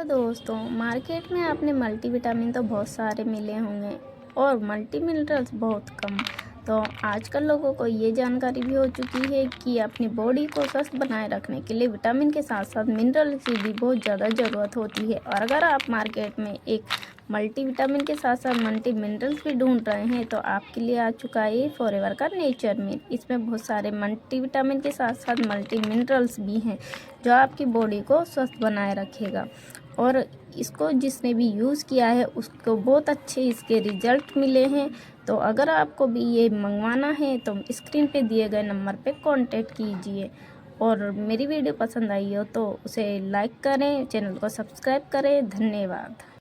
तो दोस्तों मार्केट में आपने मल्टीविटामिन तो बहुत सारे मिले होंगे और मल्टी मिनरल्स बहुत कम। तो आजकल लोगों को ये जानकारी भी हो चुकी है कि अपनी बॉडी को स्वस्थ बनाए रखने के लिए विटामिन के साथ साथ मिनरल्स की भी बहुत ज़्यादा ज़रूरत होती है। और अगर आप मार्केट में एक मल्टीविटामिन के साथ साथ मल्टी मिनरल्स भी ढूंढ रहे हैं तो आपके लिए आ चुका है फॉरएवर का नेचर मिल। इसमें बहुत सारे मल्टीविटामिन के साथ साथ मल्टी मिनरल्स भी हैं जो आपकी बॉडी को स्वस्थ बनाए रखेगा। और इसको जिसने भी यूज़ किया है उसको बहुत अच्छे इसके रिजल्ट मिले हैं। तो अगर आपको भी ये मंगवाना है तो स्क्रीन पे दिए गए नंबर पे कांटेक्ट कीजिए। और मेरी वीडियो पसंद आई हो तो उसे लाइक करें, चैनल को सब्सक्राइब करें। धन्यवाद।